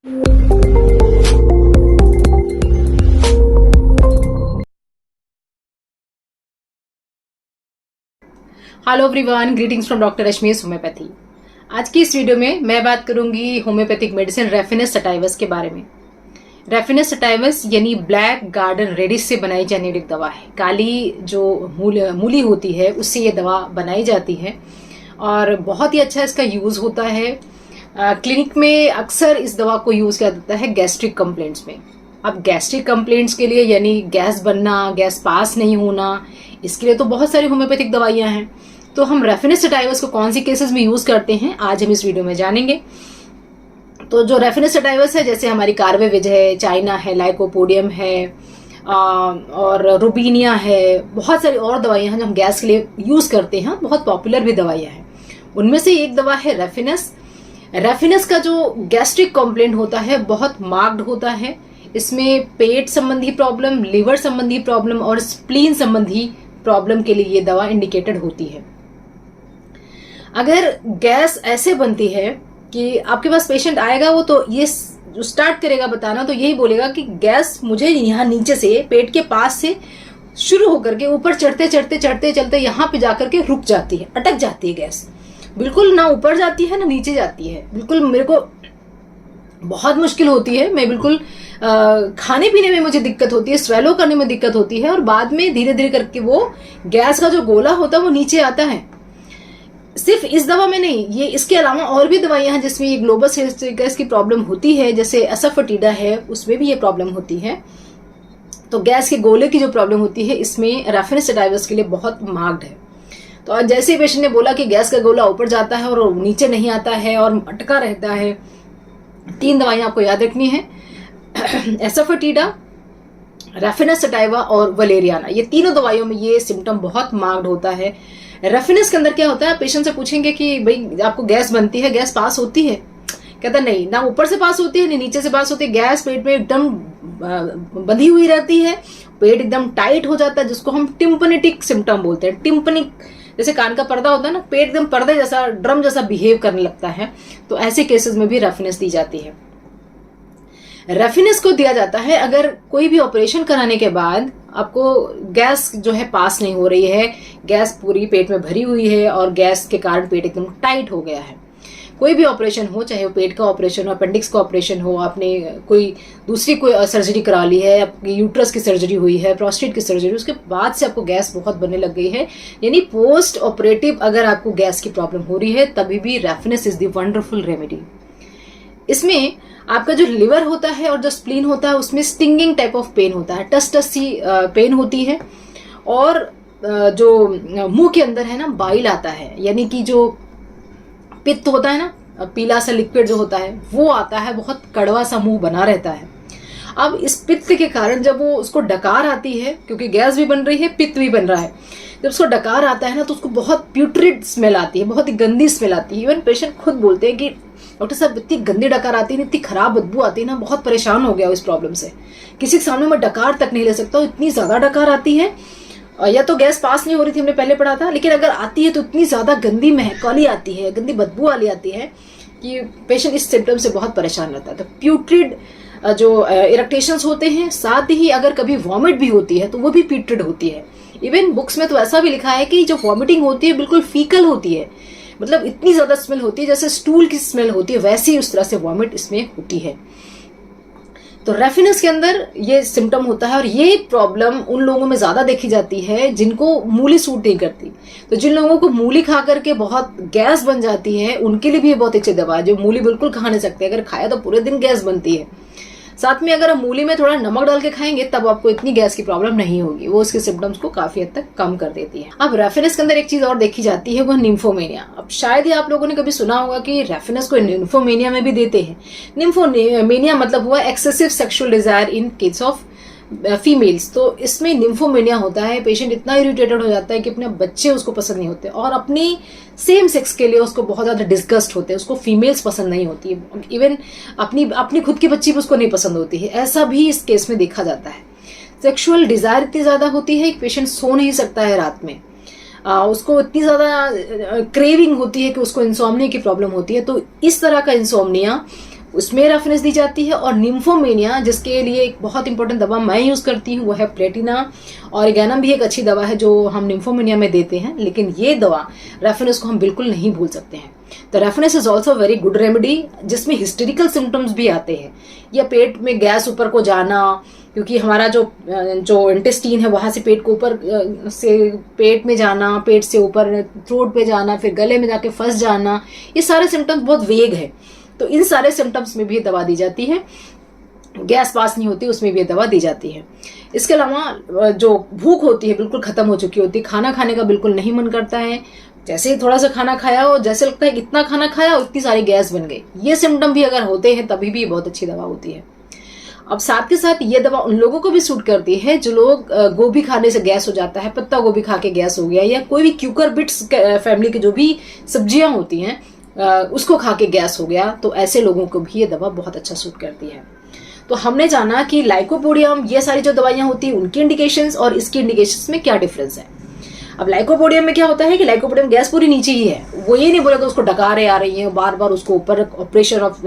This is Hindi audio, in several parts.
Hello everyone, greetings from doctor Rashmi's homeopathy. आज की इस वीडियो में मैं बात करूंगी होम्योपैथिक मेडिसिन रेफिनस सटाइवस के बारे में। रेफिनस सटाइवस यानी ब्लैक गार्डन रेडिश से बनाई जाने वाली एक दवा है। काली जो मूली होती है उससे ये दवा बनाई जाती है और बहुत ही अच्छा इसका यूज़ होता है। क्लिनिक में अक्सर इस दवा को यूज़ किया जाता है गैस्ट्रिक कंप्लेंट्स में। अब गैस्ट्रिक कंप्लेंट्स के लिए यानी गैस बनना, गैस पास नहीं होना, इसके लिए तो बहुत सारी होम्योपैथिक दवाइयाँ हैं। तो हम रेफिनस सटाइवस को कौन सी केसेस में यूज़ करते हैं आज हम इस वीडियो में जानेंगे। तो जो रेफिनस सटाइवस है, जैसे हमारी कार्वेविज है, चाइना है, लाइकोपोडियम है और रुबीनिया है, बहुत सारी और दवाइयाँ हैं जो हम गैस के लिए यूज़ करते हैं, बहुत पॉपुलर भी दवाइयाँ हैं। उनमें से एक दवा है रेफिनस। रेफिनस का जो गैस्ट्रिक कंप्लेंट होता है बहुत मार्क्ड होता है। इसमें पेट संबंधी प्रॉब्लम, लिवर संबंधी प्रॉब्लम और स्प्लीन संबंधी प्रॉब्लम के लिए ये दवा इंडिकेटेड होती है। अगर गैस ऐसे बनती है कि आपके पास पेशेंट आएगा, वो तो ये स्टार्ट करेगा बताना, तो यही बोलेगा कि गैस मुझे यहाँ नीचे से पेट के पास से शुरू होकर के ऊपर चढ़ते चढ़ते चढ़ते चलते यहाँ पे जाकर के रुक जाती है, अटक जाती है गैस। बिल्कुल ना ऊपर जाती है ना नीचे जाती है। बिल्कुल मेरे को बहुत मुश्किल होती है। मैं बिल्कुल खाने पीने में मुझे दिक्कत होती है, स्वेलो करने में दिक्कत होती है और बाद में धीरे धीरे करके वो गैस का जो गोला होता है वो नीचे आता है। सिर्फ इस दवा में नहीं, ये इसके अलावा और भी दवाइयां हैं जिसमें ये ग्लोबस गैस की प्रॉब्लम होती है, जैसे असफेटिडा है, उसमें भी ये प्रॉब्लम होती है। तो गैस के गोले की जो प्रॉब्लम होती है इसमें रेफिनस सटाइवस के लिए बहुत मार्क्ड है। तो जैसे ही पेशेंट ने बोला कि गैस का गोला ऊपर जाता है और नीचे नहीं आता है और अटका रहता है, 3 दवाइयां आपको याद रखनी है, एसोफेटिडा, रेफिनस सटाइवा और वलेरियाना। ये तीनों दवाइयों में ये सिम्टम बहुत मार्क्ड होता है। रेफिनस के अंदर क्या होता है, पेशेंट से पूछेंगे कि भाई आपको गैस बनती है, गैस पास होती है? कहता नहीं, ना ऊपर से पास होती है ना नीचे से पास होती है। गैस पेट में एकदम बंधी हुई रहती है, पेट एकदम टाइट हो जाता है, जिसको हम टिम्पनेटिक सिम्टम बोलते हैं। टिम्पनिक जैसे कान का पर्दा होता है ना, पेट एकदम पर्दे जैसा, ड्रम जैसा बिहेव करने लगता है। तो ऐसे केसेस में भी रेफिनस दी जाती है। रेफिनस को दिया जाता है अगर कोई भी ऑपरेशन कराने के बाद आपको गैस जो है पास नहीं हो रही है, गैस पूरी पेट में भरी हुई है और गैस के कारण पेट एकदम टाइट हो गया है। कोई भी ऑपरेशन हो, चाहे वो पेट का ऑपरेशन हो, अपेंडिक्स का ऑपरेशन हो, आपने कोई दूसरी कोई सर्जरी करा ली है, आपकी यूट्रस की सर्जरी हुई है, प्रोस्टेट की सर्जरी, उसके बाद से आपको गैस बहुत बनने लग गई है, यानी पोस्ट ऑपरेटिव अगर आपको गैस की प्रॉब्लम हो रही है, तभी भी रेफिनस इज द वंडरफुल रेमेडी। इसमें आपका जो लिवर होता है और जो स्प्लीन होता है उसमें स्टिंगिंग टाइप ऑफ पेन होता है, टस टस सी पेन होती है और जो मुंह के अंदर है ना बाइल आता है, यानी कि जो पित्त होता है ना, पीला सा लिक्विड जो होता है वो आता है, बहुत कड़वा सा मुंह बना रहता है। अब इस पित्त के कारण जब वो उसको डकार आती है, क्योंकि गैस भी बन रही है, पित्त भी बन रहा है, जब उसको डकार आता है ना तो उसको बहुत प्यूट्रिड स्मेल आती है, बहुत ही गंदी स्मेल आती है। इवन पेशेंट खुद बोलते हैं कि डॉक्टर साहब इतनी गंदी डकार आती है, इतनी खराब बदबू आती है ना, बहुत परेशान हो गया इस प्रॉब्लम से, किसी के सामने मैं डकार तक नहीं ले सकता हूँ, इतनी ज्यादा डकार आती है। या तो गैस पास नहीं हो रही थी, हमने पहले पढ़ा था, लेकिन अगर आती है तो इतनी ज्यादा गंदी महक वाली आती है, गंदी बदबू वाली आती है कि पेशेंट इस सिम्टम से बहुत परेशान रहता है। तो प्यूट्रिड जो इरिटेशंस होते हैं, साथ ही अगर कभी वॉमिट भी होती है तो वो भी प्यूट्रिड होती है। इवन बुक्स में तो ऐसा भी लिखा है कि जो वॉमिटिंग होती है बिल्कुल फीकल होती है, मतलब इतनी ज्यादा स्मेल होती है जैसे स्टूल की स्मेल होती है, वैसी उस तरह से वॉमिट इसमें होती है। तो रेफिनस के अंदर ये सिम्टम होता है और ये प्रॉब्लम उन लोगों में ज्यादा देखी जाती है जिनको मूली सूट नहीं करती। तो जिन लोगों को मूली खा करके बहुत गैस बन जाती है उनके लिए भी ये बहुत अच्छी दवा है। जो मूली बिल्कुल खा नहीं सकते, अगर खाया तो पूरे दिन गैस बनती है, साथ में अगर आप मूली में थोड़ा नमक डाल के खाएंगे तब आपको इतनी गैस की प्रॉब्लम नहीं होगी, वो उसके सिम्टम्स को काफी हद तक कम कर देती है। अब रेफिनस के अंदर एक चीज और देखी जाती है, वो निम्फोमेनिया। अब शायद ही आप लोगों ने कभी सुना होगा कि रेफिनस को निम्फोमेनिया में भी देते हैं। निम्फोमेनिया मतलब हुआ excessive sexual desire in case of females. तो इसमें निम्फोमेनिया होता है, पेशेंट इतना इरिटेटेड हो जाता है कि अपने बच्चे उसको पसंद नहीं होते और अपनी सेम सेक्स के लिए उसको बहुत ज्यादा डिस्गस्ट होते हैं, उसको फीमेल्स पसंद नहीं होती है, इवन अपनी खुद की बच्ची भी उसको नहीं पसंद होती है। ऐसा भी इस केस में देखा जाता है। सेक्सुअल डिजायर इतनी ज्यादा होती है कि पेशेंट सो नहीं सकता है रात में, उसको इतनी ज्यादा क्रेविंग होती है कि उसको इंसोम्निया की प्रॉब्लम होती है। तो इस तरह का इंसोम्निया उसमें रेफरेंस दी जाती है। और निम्फोमेनिया, जिसके लिए एक बहुत इंपॉर्टेंट दवा मैं यूज करती हूँ, वो है प्लेटिना। ऑरिगेनम भी एक अच्छी दवा है जो हम निम्फोमेनिया में देते हैं, लेकिन ये दवा रेफरेंस को हम बिल्कुल नहीं भूल सकते हैं। तो reference is also very good remedy, जिसमें हिस्टेरिकल सिम्टम्स भी आते हैं, या पेट में गैस ऊपर को जाना, क्योंकि हमारा जो इंटेस्टीन है वहां से पेट को ऊपर से पेट में जाना, पेट से ऊपर थ्रोट पे जाना, फिर गले में जाके फंस जाना, ये सारे सिम्टम्स बहुत वेग है। तो इन सारे सिम्टम्स में भी दवा दी जाती है। गैस पास नहीं होती, उसमें भी दवा दी जाती है। इसके अलावा जो भूख होती है बिल्कुल खत्म हो चुकी होती है, खाना खाने का बिल्कुल नहीं मन करता है, जैसे ही थोड़ा सा खाना खाया हो जैसे लगता है इतना खाना खाया और इतनी सारी गैस बन गई, ये सिम्टम भी अगर होते हैं तभी भी बहुत अच्छी दवा होती है। अब साथ के साथ ये दवा उन लोगों को भी सूट करती है जो लोग गोभी खाने से गैस हो जाता है, पत्ता गोभी खा के गैस हो गया, या कोई भी क्यूकर बिट्स फैमिली की जो भी सब्जियां होती हैं उसको खा के गैस हो गया, तो ऐसे लोगों को भी ये दवा बहुत अच्छा सूट करती है। तो हमने जाना कि लाइकोपोडियम, ये सारी जो दवाइयां होती हैं उनकी इंडिकेशंस और इसकी इंडिकेशंस में क्या डिफरेंस है। अब लाइकोपोडियम में क्या होता है कि लाइकोपोडियम गैस पूरी नीचे ही है, वो ये नहीं बोलेगा उसको डकारें आ रही हैं, बार बार उसको ऊपर ऑपरेशन ऑफ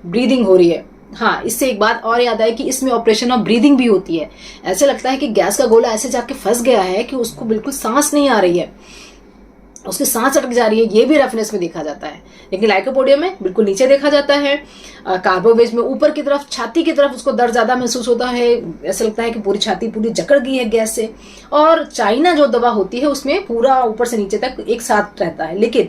ब्रीदिंग हो रही है। हाँ, इससे एक बात और याद आए कि इसमें ऑपरेशन ऑफ ब्रीदिंग भी होती है। ऐसे लगता है कि गैस का गोला ऐसे जाके फंस गया है कि उसको बिल्कुल सांस नहीं आ रही है, उसकी सांस अटक जा रही है, ये भी रेफरेंस में देखा जाता है। लेकिन लाइकोपोडियम में बिल्कुल नीचे देखा जाता है। कार्बोवेज में ऊपर की तरफ, छाती की तरफ उसको दर्द ज्यादा महसूस होता है, ऐसा लगता है कि पूरी छाती पूरी जकड़ गई है गैस से। और चाइना जो दवा होती है उसमें पूरा ऊपर से नीचे तक एक साथ रहता है, लेकिन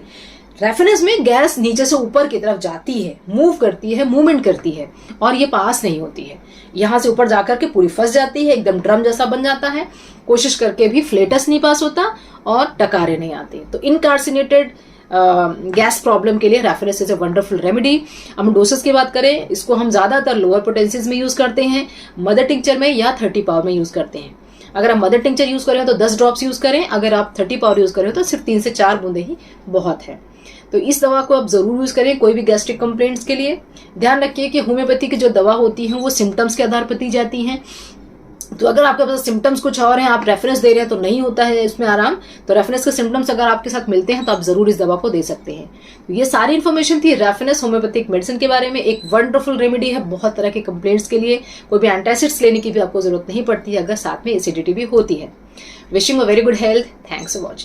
रेफरेंस में गैस नीचे से ऊपर की तरफ जाती है, मूव करती है, मूवमेंट करती है, और ये पास नहीं होती है। यहां से ऊपर जाकर के पूरी फंस जाती है, एकदम ड्रम जैसा बन जाता है, कोशिश करके भी फ्लेटस नहीं पास होता और टकारे नहीं आते। तो इनकार्सिनेटेड गैस प्रॉब्लम के लिए reference is a wonderful remedy. हम डोसेस की बात करें, इसको हम ज्यादातर लोअर पोटेंसीज में यूज करते हैं, मदर टिंचर में या 30 पावर में यूज करते हैं। अगर आप मदर टिंचर यूज करें तो 10 ड्रॉप्स यूज करें, अगर आप 30 पावर यूज करें तो सिर्फ 3 से 4 बूंदे ही बहुत है। तो इस दवा को आप जरूर यूज करें कोई भी गैस्ट्रिक कंप्लेंट्स के लिए। ध्यान रखिए कि होम्योपैथी की जो दवा होती है वो सिम्टम्स के आधार पर दी जाती हैं। तो अगर आपके पास सिम्टम्स कुछ और हैं, आप रेफरेंस दे रहे हैं तो नहीं होता है इसमें आराम, तो रेफरेंस के सिम्टम्स अगर आपके साथ मिलते हैं तो आप जरूर इस दवा को दे सकते हैं। तो ये सारी इन्फॉर्मेशन थी रेफरेंस होम्योपैथिक मेडिसिन के बारे में। एक वंडरफुल रेमेडी है बहुत तरह के कंप्लेंट्स के लिए। कोई भी एंटासिड्स लेने की भी आपको जरूरत नहीं पड़ती है अगर साथ में एसिडिटी भी होती है। Wishing a very good health. Thanks for watching.